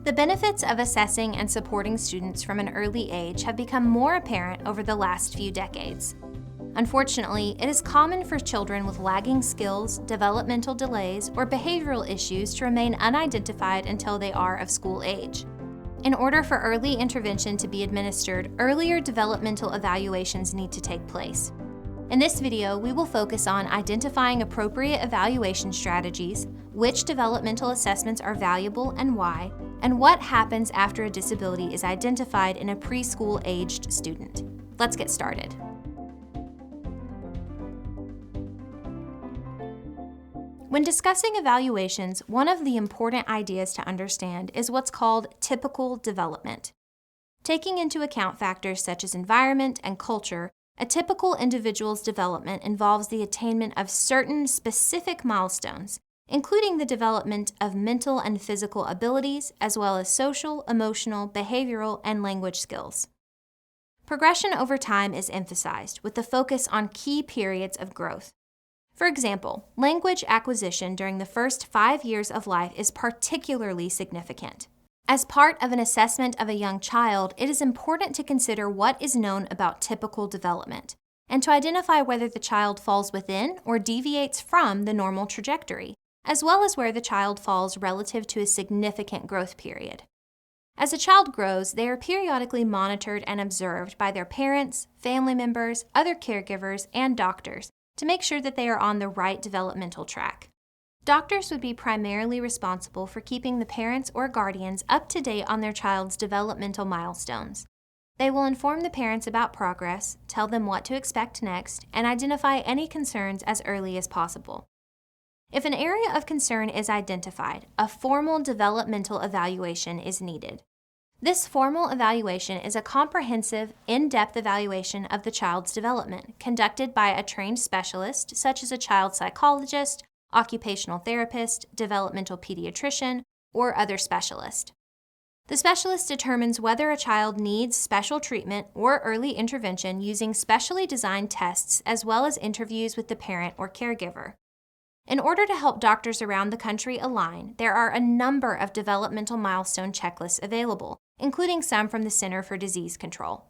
The benefits of assessing and supporting students from an early age have become more apparent over the last few decades. Unfortunately, it is common for children with lagging skills, developmental delays, or behavioral issues to remain unidentified until they are of school age. In order for early intervention to be administered, earlier developmental evaluations need to take place. In this video, we will focus on identifying appropriate evaluation strategies, which developmental assessments are valuable and why, and what happens after a disability is identified in a preschool-aged student. Let's get started. When discussing evaluations, one of the important ideas to understand is what's called typical development. Taking into account factors such as environment and culture, a typical individual's development involves the attainment of certain specific milestones, including the development of mental and physical abilities, as well as social, emotional, behavioral, and language skills. Progression over time is emphasized, with the focus on key periods of growth. For example, language acquisition during the first 5 years of life is particularly significant. As part of an assessment of a young child, it is important to consider what is known about typical development, and to identify whether the child falls within or deviates from the normal trajectory, as well as where the child falls relative to a significant growth period. As a child grows, they are periodically monitored and observed by their parents, family members, other caregivers, and doctors to make sure that they are on the right developmental track. Doctors would be primarily responsible for keeping the parents or guardians up to date on their child's developmental milestones. They will inform the parents about progress, tell them what to expect next, and identify any concerns as early as possible. If an area of concern is identified, a formal developmental evaluation is needed. This formal evaluation is a comprehensive, in-depth evaluation of the child's development, conducted by a trained specialist, such as a child psychologist, occupational therapist, developmental pediatrician, or other specialist. The specialist determines whether a child needs special treatment or early intervention using specially designed tests as well as interviews with the parent or caregiver. In order to help doctors around the country align, there are a number of developmental milestone checklists available, including some from the Center for Disease Control.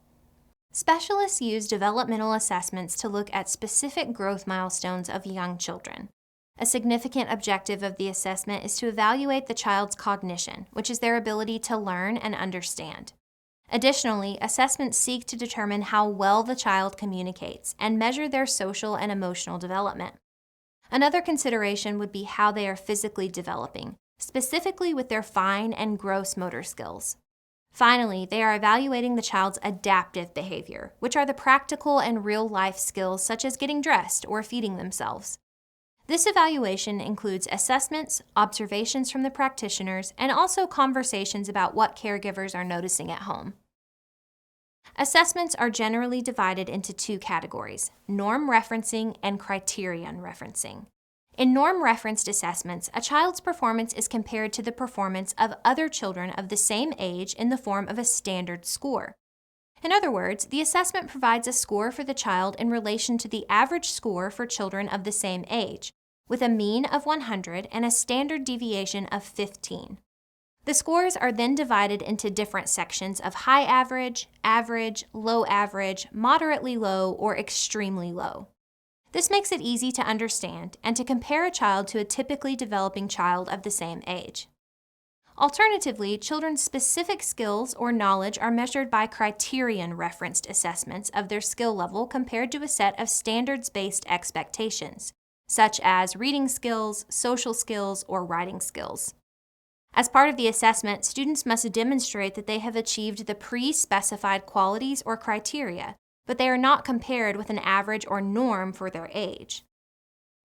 Specialists use developmental assessments to look at specific growth milestones of young children. A significant objective of the assessment is to evaluate the child's cognition, which is their ability to learn and understand. Additionally, assessments seek to determine how well the child communicates and measure their social and emotional development. Another consideration would be how they are physically developing, specifically with their fine and gross motor skills. Finally, they are evaluating the child's adaptive behavior, which are the practical and real-life skills such as getting dressed or feeding themselves. This evaluation includes assessments, observations from the practitioners, and also conversations about what caregivers are noticing at home. Assessments are generally divided into two categories: norm referencing and criterion referencing. In norm-referenced assessments, a child's performance is compared to the performance of other children of the same age in the form of a standard score. In other words, the assessment provides a score for the child in relation to the average score for children of the same age, with a mean of 100 and a standard deviation of 15. The scores are then divided into different sections of high average, average, low average, moderately low, or extremely low. This makes it easy to understand and to compare a child to a typically developing child of the same age. Alternatively, children's specific skills or knowledge are measured by criterion-referenced assessments of their skill level compared to a set of standards-based expectations, such as reading skills, social skills, or writing skills. As part of the assessment, students must demonstrate that they have achieved the pre-specified qualities or criteria, but they are not compared with an average or norm for their age.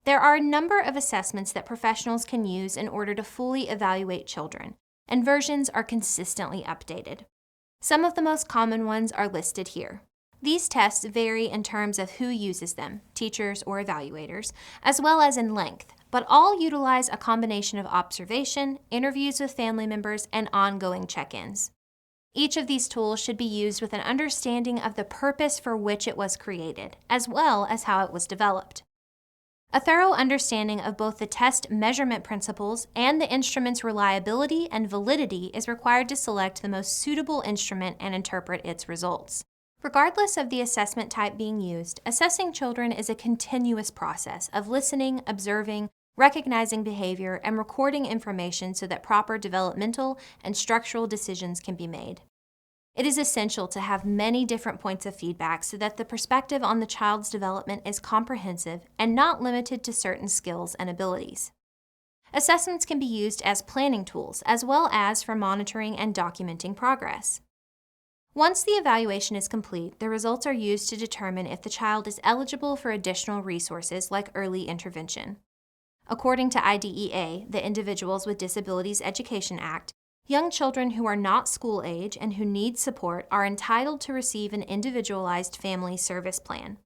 There are a number of assessments that professionals can use in order to fully evaluate children, and versions are consistently updated. Some of the most common ones are listed here. These tests vary in terms of who uses them, teachers or evaluators, as well as in length, but all utilize a combination of observation, interviews with family members, and ongoing check-ins. Each of these tools should be used with an understanding of the purpose for which it was created, as well as how it was developed. A thorough understanding of both the test measurement principles and the instrument's reliability and validity is required to select the most suitable instrument and interpret its results. Regardless of the assessment type being used, assessing children is a continuous process of listening, observing, recognizing behavior, and recording information so that proper developmental and structural decisions can be made. It is essential to have many different points of feedback so that the perspective on the child's development is comprehensive and not limited to certain skills and abilities. Assessments can be used as planning tools as well as for monitoring and documenting progress. Once the evaluation is complete, the results are used to determine if the child is eligible for additional resources like early intervention. According to IDEA, the Individuals with Disabilities Education Act, young children who are not school age and who need support are entitled to receive an individualized family service plan.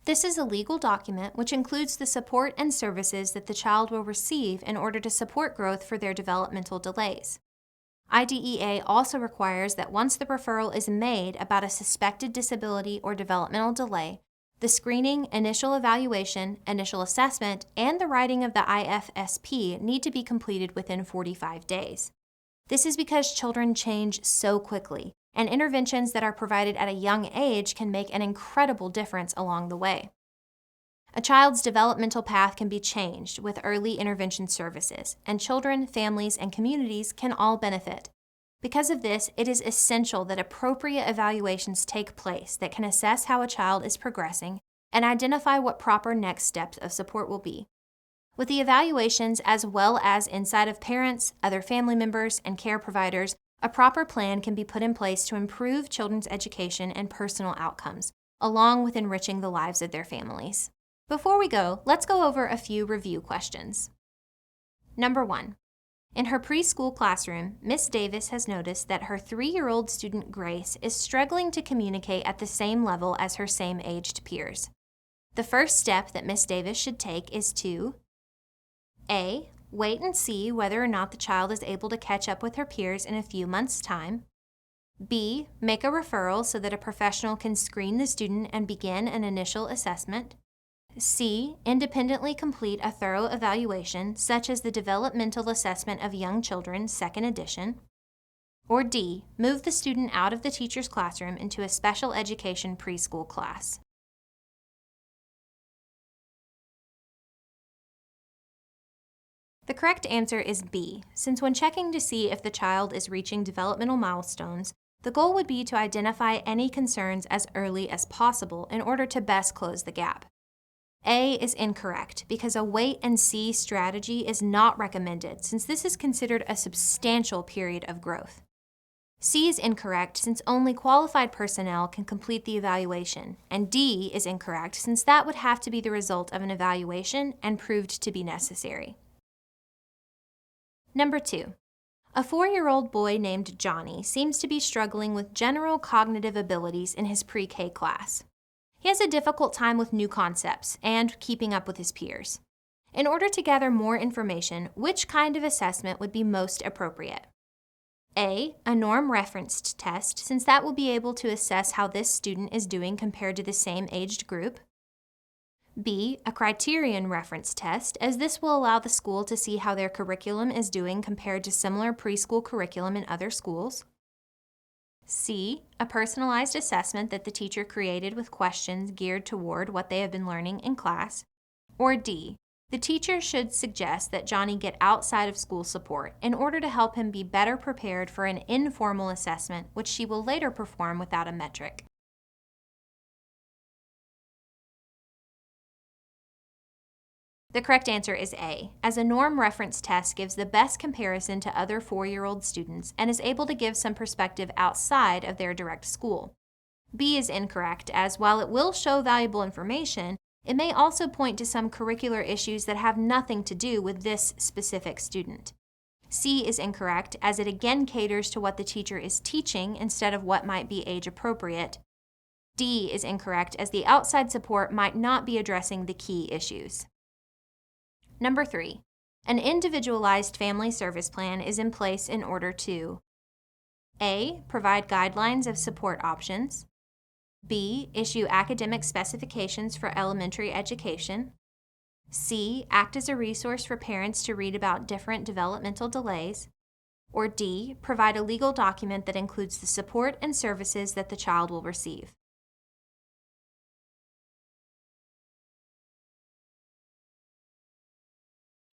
This is a legal document which includes the support and services that the child will receive in order to support growth for their developmental delays. IDEA also requires that once the referral is made about a suspected disability or developmental delay, the screening, initial evaluation, initial assessment, and the writing of the IFSP need to be completed within 45 days. This is because children change so quickly, and interventions that are provided at a young age can make an incredible difference along the way. A child's developmental path can be changed with early intervention services, and children, families, and communities can all benefit. Because of this, it is essential that appropriate evaluations take place that can assess how a child is progressing and identify what proper next steps of support will be. With the evaluations as well as insight of parents, other family members, and care providers, a proper plan can be put in place to improve children's education and personal outcomes, along with enriching the lives of their families. Before we go, let's go over a few review questions. Number 1. In her preschool classroom, Miss Davis has noticed that her 3-year-old student Grace is struggling to communicate at the same level as her same-aged peers. The first step that Miss Davis should take is to A. Wait and see whether or not the child is able to catch up with her peers in a few months' time. B. Make a referral so that a professional can screen the student and begin an initial assessment. C. Independently complete a thorough evaluation, such as the Developmental Assessment of Young Children, 2nd edition. Or D. Move the student out of the teacher's classroom into a special education preschool class. The correct answer is B, since when checking to see if the child is reaching developmental milestones, the goal would be to identify any concerns as early as possible in order to best close the gap. A is incorrect because a wait-and-see strategy is not recommended since this is considered a substantial period of growth. C is incorrect since only qualified personnel can complete the evaluation, and D is incorrect since that would have to be the result of an evaluation and proved to be necessary. Number 2. A 4-year-old boy named Johnny seems to be struggling with general cognitive abilities in his pre-K class. He has a difficult time with new concepts and keeping up with his peers. In order to gather more information, which kind of assessment would be most appropriate? A. A norm-referenced test, since that will be able to assess how this student is doing compared to the same aged group. B. A criterion reference test, as this will allow the school to see how their curriculum is doing compared to similar preschool curriculum in other schools. C. A personalized assessment that the teacher created with questions geared toward what they have been learning in class. Or D. The teacher should suggest that Johnny get outside of school support in order to help him be better prepared for an informal assessment, which she will later perform without a metric. The correct answer is A, as a norm reference test gives the best comparison to other 4-year-old students and is able to give some perspective outside of their direct school. B is incorrect, as while it will show valuable information, it may also point to some curricular issues that have nothing to do with this specific student. C is incorrect, as it again caters to what the teacher is teaching instead of what might be age appropriate. D is incorrect, as the outside support might not be addressing the key issues. Number 3. An individualized family service plan is in place in order to A. Provide guidelines of support options. B. Issue academic specifications for elementary education. C, act as a resource for parents to read about different developmental delays. Or D, provide a legal document that includes the support and services that the child will receive.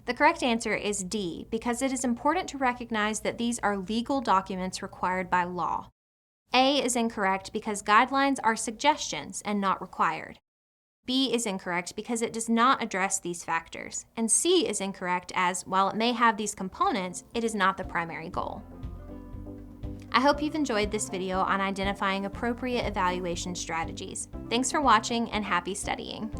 The correct answer is D, because it is important to recognize that these are legal documents required by law. A is incorrect because guidelines are suggestions and not required. B is incorrect because it does not address these factors. And C is incorrect as, while it may have these components, it is not the primary goal. I hope you've enjoyed this video on identifying appropriate evaluation strategies. Thanks for watching and happy studying.